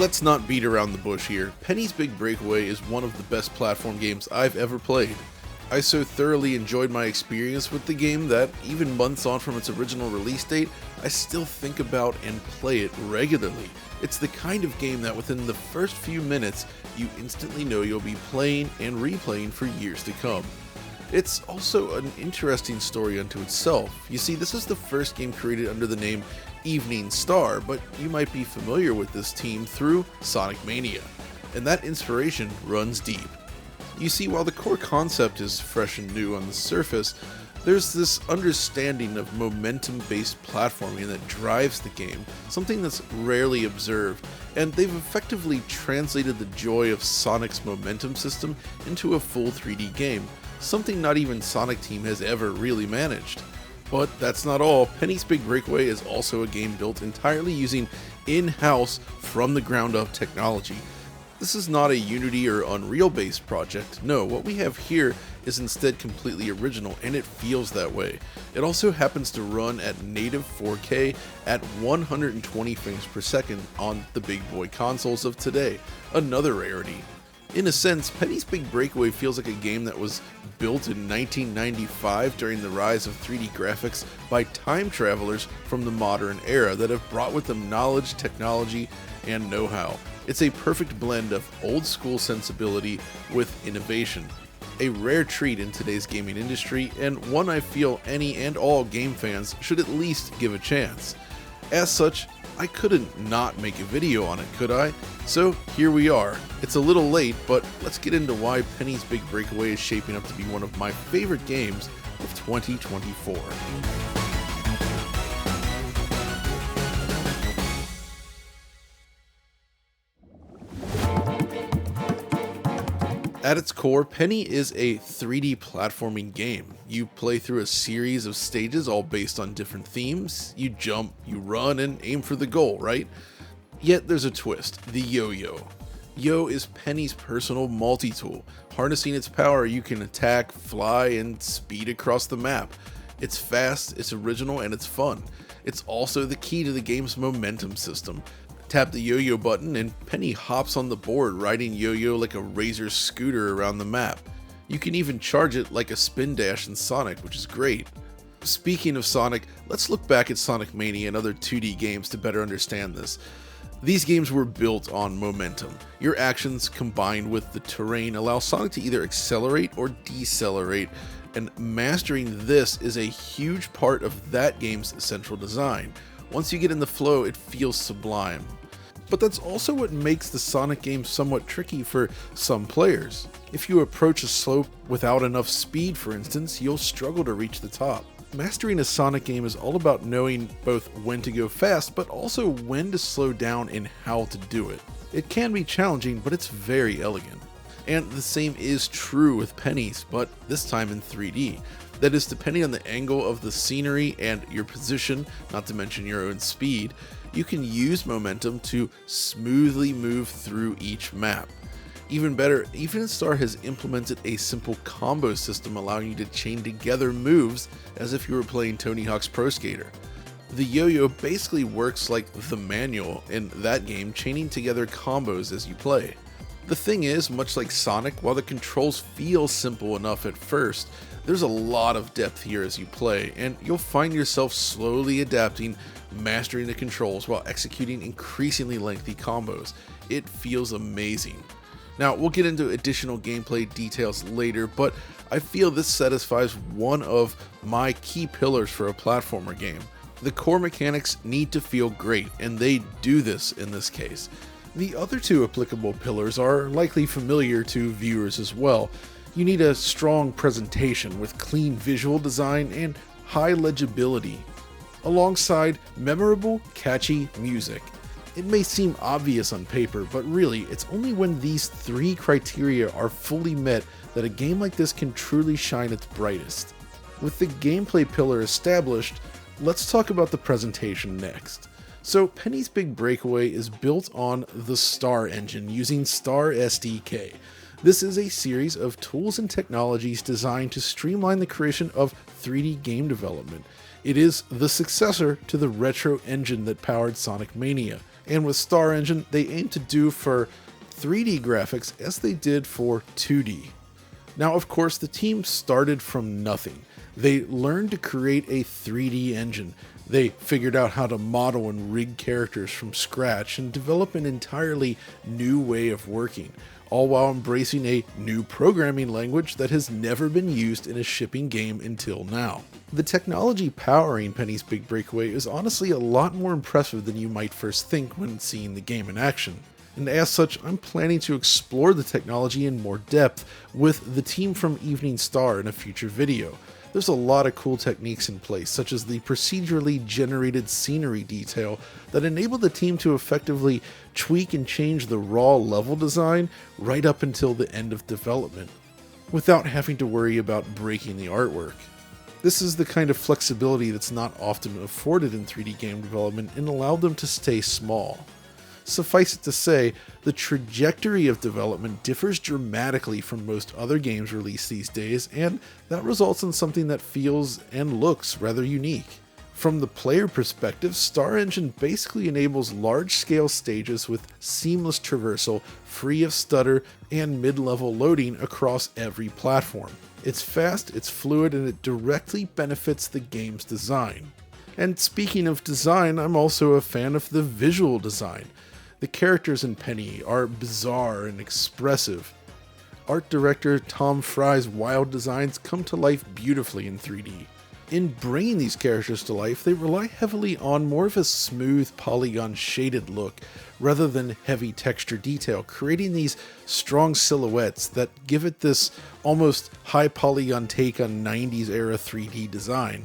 Let's not beat around the bush here. Penny's Big Breakaway is one of the best platform games I've ever played. I so thoroughly enjoyed my experience with the game that, even months on from its original release date, I still think about and play it regularly. It's the kind of game that within the first few minutes, you instantly know you'll be playing and replaying for years to come. It's also an interesting story unto itself. You see, this is the first game created under the name Evening Star, but you might be familiar with this team through Sonic Mania, and that inspiration runs deep. You see, while the core concept is fresh and new on the surface, there's this understanding of momentum-based platforming that drives the game, something that's rarely observed, and they've effectively translated the joy of Sonic's momentum system into a full 3D game, something not even Sonic Team has ever really managed. But that's not all. Penny's Big Breakaway is also a game built entirely using in-house, from-the-ground-up technology. This is not a Unity or Unreal based project. No, what we have here is instead completely original, and it feels that way. It also happens to run at native 4K at 120 frames per second on the big boy consoles of today, another rarity. In a sense, Penny's Big Breakaway feels like a game that was built in 1995 during the rise of 3D graphics by time travelers from the modern era that have brought with them knowledge, technology, and know-how. It's a perfect blend of old school sensibility with innovation. A rare treat in today's gaming industry, and one I feel any and all game fans should at least give a chance. As such, I couldn't not make a video on it, could I? So here we are. It's a little late, but let's get into why Penny's Big Breakaway is shaping up to be one of my favorite games of 2024. At its core, Penny is a 3D platforming game. You play through a series of stages all based on different themes. You jump, you run, and aim for the goal, right? Yet there's a twist, the yo-yo. Yo is Penny's personal multi-tool. Harnessing its power, you can attack, fly, and speed across the map. It's fast, it's original, and it's fun. It's also the key to the game's momentum system. Tap the yo-yo button and Penny hops on the board, riding yo-yo like a razor scooter around the map. You can even charge it like a spin dash in Sonic, which is great. Speaking of Sonic, let's look back at Sonic Mania and other 2D games to better understand this. These games were built on momentum. Your actions combined with the terrain allow Sonic to either accelerate or decelerate, and mastering this is a huge part of that game's central design. Once you get in the flow, it feels sublime. But that's also what makes the Sonic game somewhat tricky for some players. If you approach a slope without enough speed, for instance, you'll struggle to reach the top. Mastering a Sonic game is all about knowing both when to go fast, but also when to slow down and how to do it. It can be challenging, but it's very elegant. And the same is true with Penny's, but this time in 3D. That is, depending on the angle of the scenery and your position, not to mention your own speed, you can use momentum to smoothly move through each map. Even better, Evening Star has implemented a simple combo system allowing you to chain together moves as if you were playing Tony Hawk's Pro Skater. The yo-yo basically works like the manual in that game, chaining together combos as you play. The thing is, much like Sonic, while the controls feel simple enough at first, there's a lot of depth here as you play, and you'll find yourself slowly adapting, mastering the controls while executing increasingly lengthy combos. It feels amazing. Now, we'll get into additional gameplay details later, but I feel this satisfies one of my key pillars for a platformer game. The core mechanics need to feel great, and they do this in this case. The other two applicable pillars are likely familiar to viewers as well. You need a strong presentation with clean visual design and high legibility, alongside memorable, catchy music. It may seem obvious on paper, but really, it's only when these three criteria are fully met that a game like this can truly shine its brightest. With the gameplay pillar established, let's talk about the presentation next. So Penny's Big Breakaway is built on the Star engine using Star SDK. This is a series of tools and technologies designed to streamline the creation of 3D game development. It is the successor to the retro engine that powered Sonic Mania, And with Star Engine, they aim to do for 3D graphics as they did for 2D. Now, of course, the team started from nothing. They learned to create a 3D engine. They figured out how to model and rig characters from scratch and develop an entirely new way of working, all while embracing a new programming language that has never been used in a shipping game until now. The technology powering Penny's Big Breakaway is honestly a lot more impressive than you might first think when seeing the game in action. And as such, I'm planning to explore the technology in more depth with the team from Evening Star in a future video. There's a lot of cool techniques in place, such as the procedurally generated scenery detail that enable the team to effectively tweak and change the raw level design right up until the end of development, without having to worry about breaking the artwork. This is the kind of flexibility that's not often afforded in 3D game development and allowed them to stay small. Suffice it to say, the trajectory of development differs dramatically from most other games released these days, and that results in something that feels and looks rather unique. From the player perspective, Star Engine basically enables large-scale stages with seamless traversal, free of stutter, and mid-level loading across every platform. It's fast, it's fluid, and it directly benefits the game's design. And speaking of design, I'm also a fan of the visual design. The characters in Penny are bizarre and expressive. Art director Tom Fry's wild designs come to life beautifully in 3D. In bringing these characters to life, they rely heavily on more of a smooth polygon shaded look rather than heavy texture detail, creating these strong silhouettes that give it this almost high polygon take on 90s era 3D design.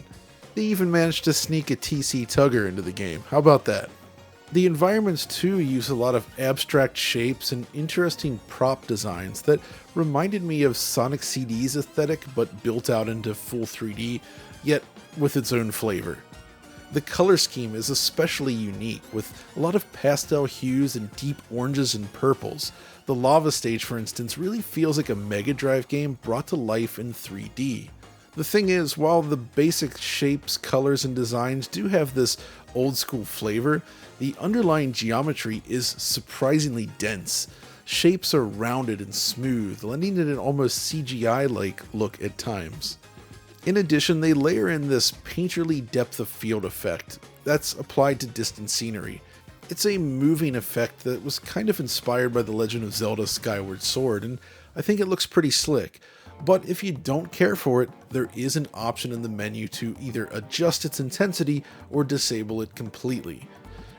They even managed to sneak a TC Tugger into the game. How about that? The environments too use a lot of abstract shapes and interesting prop designs that reminded me of Sonic CD's aesthetic but built out into full 3D, yet with its own flavor. The color scheme is especially unique, with a lot of pastel hues and deep oranges and purples. The lava stage, for instance, really feels like a Mega Drive game brought to life in 3D. The thing is, while the basic shapes, colors, and designs do have this old school flavor, the underlying geometry is surprisingly dense. Shapes are rounded and smooth, lending it an almost CGI-like look at times. In addition, they layer in this painterly depth of field effect that's applied to distant scenery. It's a moving effect that was kind of inspired by The Legend of Zelda Skyward Sword, and I think it looks pretty slick. But if you don't care for it, there is an option in the menu to either adjust its intensity or disable it completely.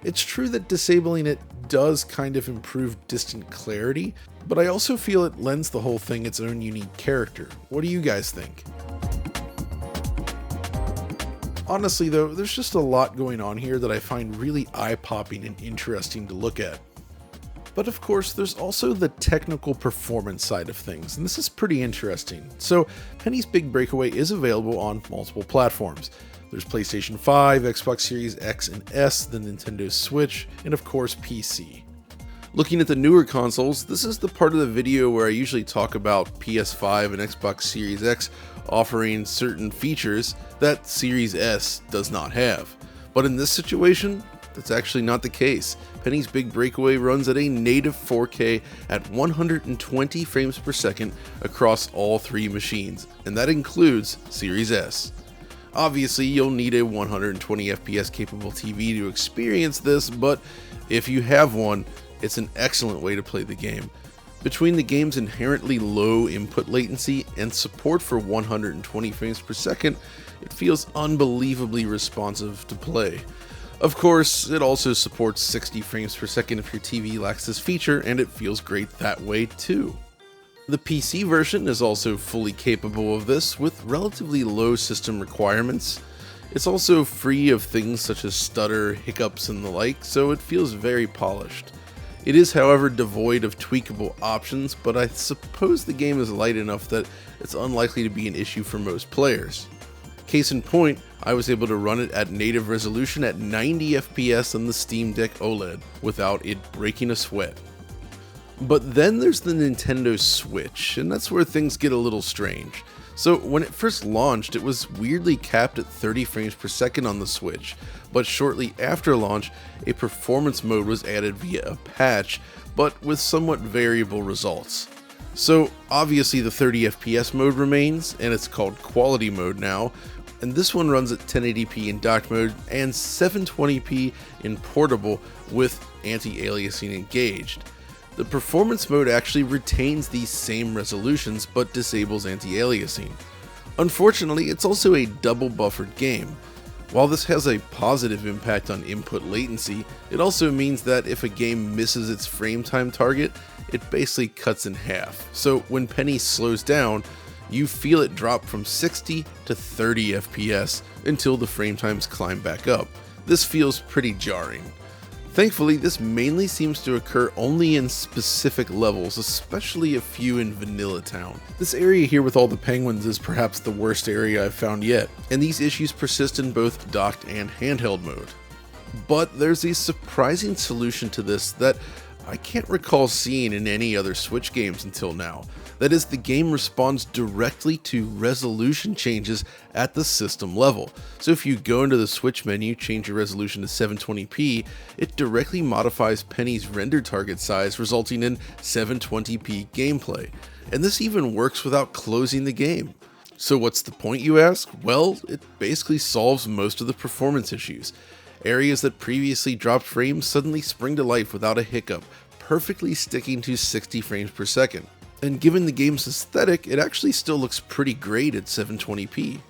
It's true that disabling it does kind of improve distant clarity, but I also feel it lends the whole thing its own unique character. What do you guys think? Honestly though, there's just a lot going on here that I find really eye-popping and interesting to look at. But of course, there's also the technical performance side of things, and this is pretty interesting. So, Penny's Big Breakaway is available on multiple platforms. There's PlayStation 5, Xbox Series X and S, the Nintendo Switch, and of course PC. Looking at the newer consoles, this is the part of the video where I usually talk about PS5 and Xbox Series X offering certain features that Series S does not have. But in this situation, that's actually not the case. Penny's Big Breakaway runs at a native 4K at 120 frames per second across all three machines, and that includes Series S. Obviously, you'll need a 120 FPS capable TV to experience this, but if you have one, it's an excellent way to play the game. Between the game's inherently low input latency and support for 120 frames per second, it feels unbelievably responsive to play. Of course, it also supports 60 frames per second if your TV lacks this feature, and it feels great that way too. The PC version is also fully capable of this, with relatively low system requirements. It's also free of things such as stutter, hiccups, and the like, so it feels very polished. It is, however, devoid of tweakable options, but I suppose the game is light enough that it's unlikely to be an issue for most players. Case in point, I was able to run it at native resolution at 90 FPS on the Steam Deck OLED without it breaking a sweat. But then there's the Nintendo Switch, and that's where things get a little strange. So when it first launched, it was weirdly capped at 30 frames per second on the Switch, but shortly after launch, a performance mode was added via a patch, but with somewhat variable results. So obviously the 30 FPS mode remains, and it's called Quality Mode now, and this one runs at 1080p in dock mode and 720p in portable with anti-aliasing engaged. The performance mode actually retains these same resolutions but disables anti-aliasing. Unfortunately, it's also a double buffered game. While this has a positive impact on input latency, it also means that if a game misses its frame time target, it basically cuts in half. So when Penny slows down, you feel it drop from 60 to 30 FPS until the frame times climb back up. This feels pretty jarring. Thankfully, this mainly seems to occur only in specific levels, especially a few in Vanilla Town. This area here with all the penguins is perhaps the worst area I've found yet, and these issues persist in both docked and handheld mode. But there's a surprising solution to this that I can't recall seeing in any other Switch games until now. That is, the game responds directly to resolution changes at the system level. So if you go into the Switch menu, change your resolution to 720p, it directly modifies Penny's render target size, resulting in 720p gameplay. And this even works without closing the game. So what's the point, you ask? Well, it basically solves most of the performance issues. Areas that previously dropped frames suddenly spring to life without a hiccup, perfectly sticking to 60 frames per second. And given the game's aesthetic, it actually still looks pretty great at 720p.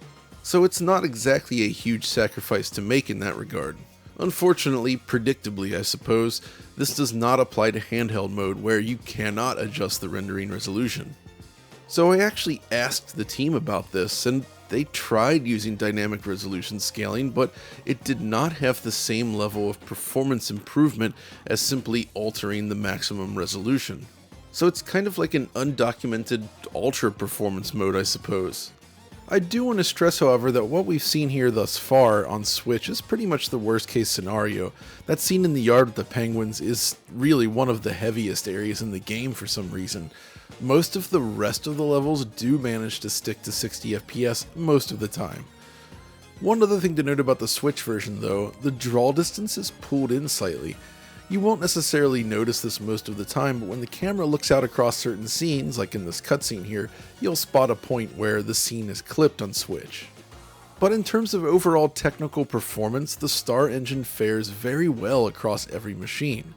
So it's not exactly a huge sacrifice to make in that regard. Unfortunately, predictably I suppose, this does not apply to handheld mode where you cannot adjust the rendering resolution. So I actually asked the team about this, and they tried using dynamic resolution scaling, but it did not have the same level of performance improvement as simply altering the maximum resolution. So it's kind of like an undocumented ultra performance mode, I suppose. I do want to stress, however, that what we've seen here thus far on Switch is pretty much the worst case scenario. That scene in the yard with the penguins is really one of the heaviest areas in the game for some reason. Most of the rest of the levels do manage to stick to 60 FPS most of the time. One other thing to note about the Switch version though, the draw distance is pulled in slightly. You won't necessarily notice this most of the time, but when the camera looks out across certain scenes, like in this cutscene here, you'll spot a point where the scene is clipped on Switch. But in terms of overall technical performance, the Star engine fares very well across every machine.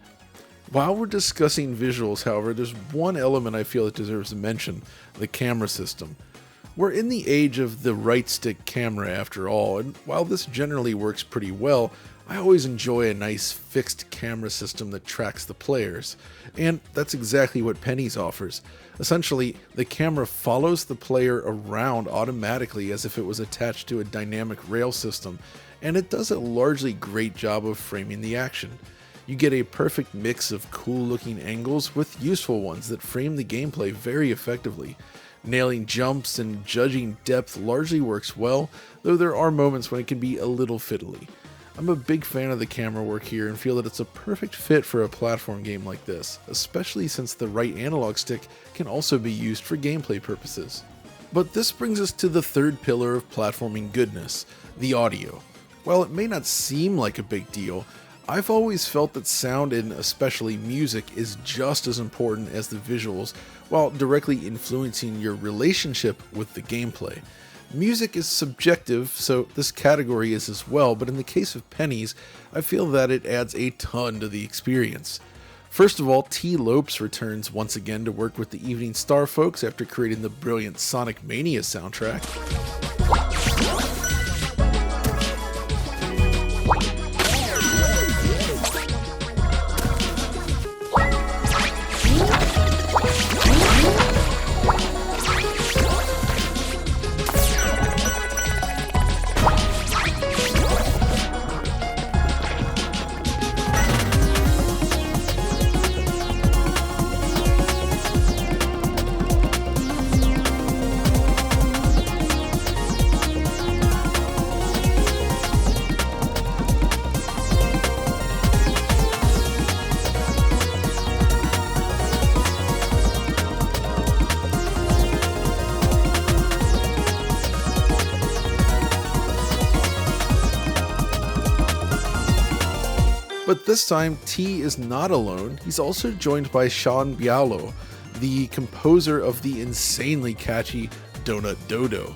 While we're discussing visuals, however, there's one element I feel that deserves a mention: the camera system. We're in the age of the right stick camera after all, and while this generally works pretty well, I always enjoy a nice fixed camera system that tracks the players, and that's exactly what Penny's offers. Essentially, the camera follows the player around automatically as if it was attached to a dynamic rail system, and it does a largely great job of framing the action. You get a perfect mix of cool looking angles with useful ones that frame the gameplay very effectively. Nailing jumps and judging depth largely works well, though there are moments when it can be a little fiddly. I'm a big fan of the camera work here and feel that it's a perfect fit for a platform game like this, especially since the right analog stick can also be used for gameplay purposes. But this brings us to the third pillar of platforming goodness, the audio. While it may not seem like a big deal, I've always felt that sound and especially music is just as important as the visuals, while directly influencing your relationship with the gameplay. Music is subjective, so this category is as well, but in the case of Penny's, I feel that it adds a ton to the experience. First of all, T. Lopes returns once again to work with the Evening Star folks after creating the brilliant Sonic Mania soundtrack. But this time, T is not alone. He's also joined by Sean Bialo, the composer of the insanely catchy Donut Dodo.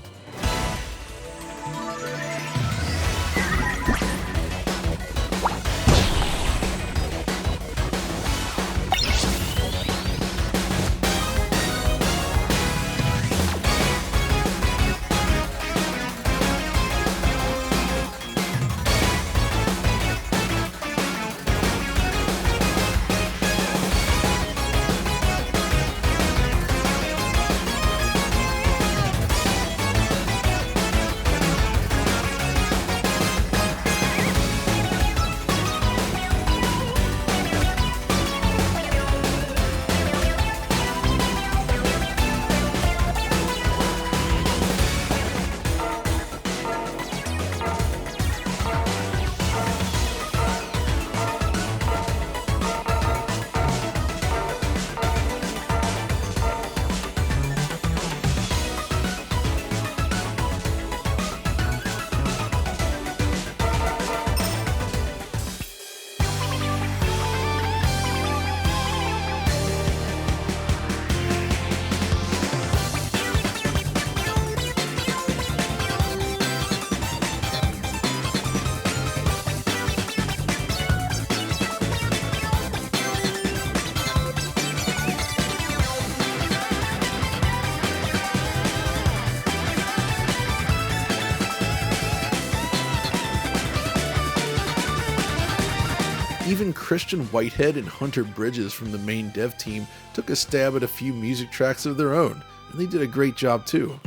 Even Christian Whitehead and Hunter Bridges from the main dev team took a stab at a few music tracks of their own, and they did a great job too.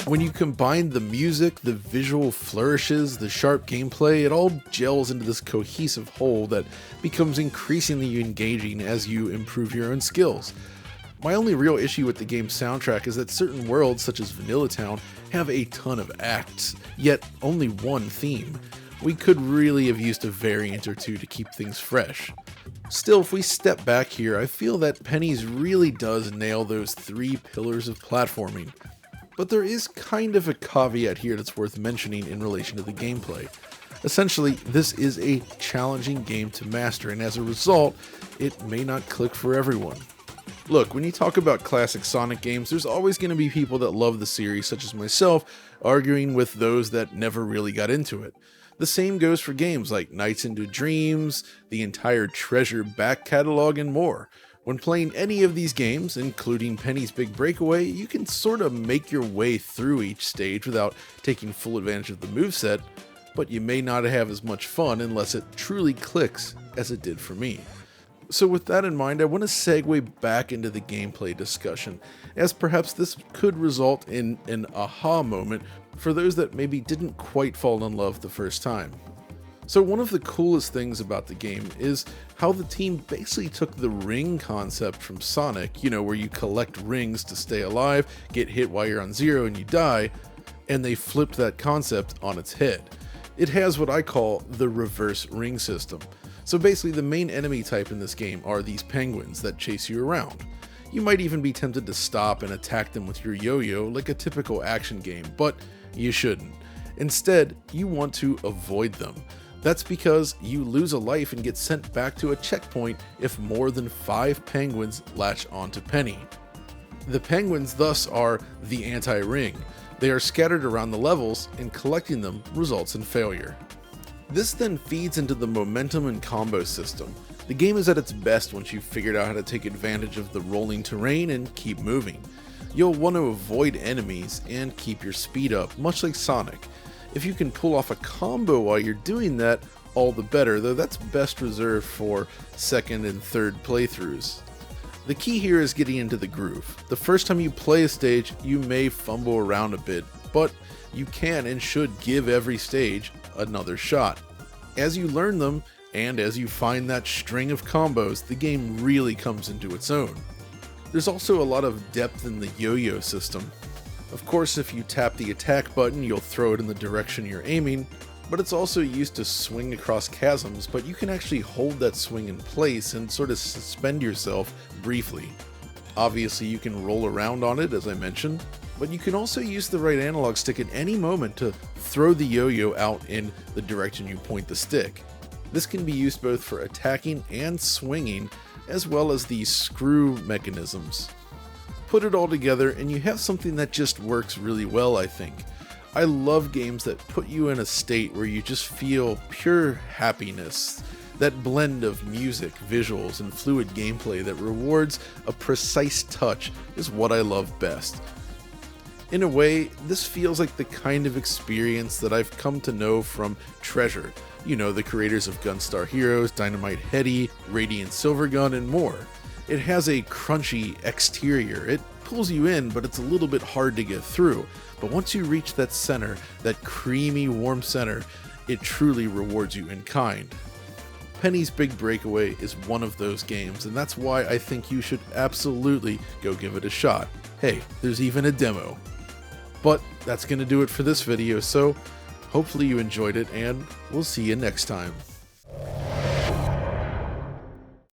When you combine the music, the visual flourishes, the sharp gameplay, it all gels into this cohesive whole that becomes increasingly engaging as you improve your own skills. My only real issue with the game's soundtrack is that certain worlds, such as Vanilla Town, have a ton of acts, yet only one theme. We could really have used a variant or two to keep things fresh. Still, if we step back here, I feel that Penny's really does nail those three pillars of platforming. But there is kind of a caveat here that's worth mentioning in relation to the gameplay. Essentially, this is a challenging game to master, and as a result, it may not click for everyone. Look, when you talk about classic Sonic games, there's always going to be people that love the series, such as myself, arguing with those that never really got into it. The same goes for games like Nights into Dreams, the entire Treasure back catalog, and more. When playing any of these games, including Penny's Big Breakaway, you can sort of make your way through each stage without taking full advantage of the moveset, but you may not have as much fun unless it truly clicks as it did for me. So with that in mind, I want to segue back into the gameplay discussion, as perhaps this could result in an aha moment for those that maybe didn't quite fall in love the first time. So one of the coolest things about the game is how the team basically took the ring concept from Sonic, where you collect rings to stay alive, get hit while you're on zero and you die, and they flipped that concept on its head. It has what I call the reverse ring system. So basically the main enemy type in this game are these penguins that chase you around. You might even be tempted to stop and attack them with your yo-yo like a typical action game, but you shouldn't. Instead, you want to avoid them. That's because you lose a life and get sent back to a checkpoint if more than 5 penguins latch onto Penny. The penguins thus are the anti-ring. They are scattered around the levels, and collecting them results in failure. This then feeds into the momentum and combo system. The game is at its best once you've figured out how to take advantage of the rolling terrain and keep moving. You'll want to avoid enemies and keep your speed up, much like Sonic. If you can pull off a combo while you're doing that, all the better, though that's best reserved for second and third playthroughs. The key here is getting into the groove. The first time you play a stage, you may fumble around a bit, but you can and should give every stage another shot. As you learn them, and as you find that string of combos, the game really comes into its own. There's also a lot of depth in the yo-yo system. Of course, if you tap the attack button, you'll throw it in the direction you're aiming, but it's also used to swing across chasms, but you can actually hold that swing in place and sort of suspend yourself briefly. Obviously, you can roll around on it, as I mentioned, but you can also use the right analog stick at any moment to throw the yo-yo out in the direction you point the stick. This can be used both for attacking and swinging, as well as the screw mechanisms. Put it all together and you have something that just works really well, I think. I love games that put you in a state where you just feel pure happiness. That blend of music, visuals, and fluid gameplay that rewards a precise touch is what I love best. In a way, this feels like the kind of experience that I've come to know from Treasure, the creators of Gunstar Heroes, Dynamite Headdy, Radiant Silvergun, and more. It has a crunchy exterior. It pulls you in, but it's a little bit hard to get through. But once you reach that center, that creamy, warm center, it truly rewards you in kind. Penny's Big Breakaway is one of those games, and that's why I think you should absolutely go give it a shot. Hey, there's even a demo. But that's going to do it for this video, so hopefully you enjoyed it, and we'll see you next time.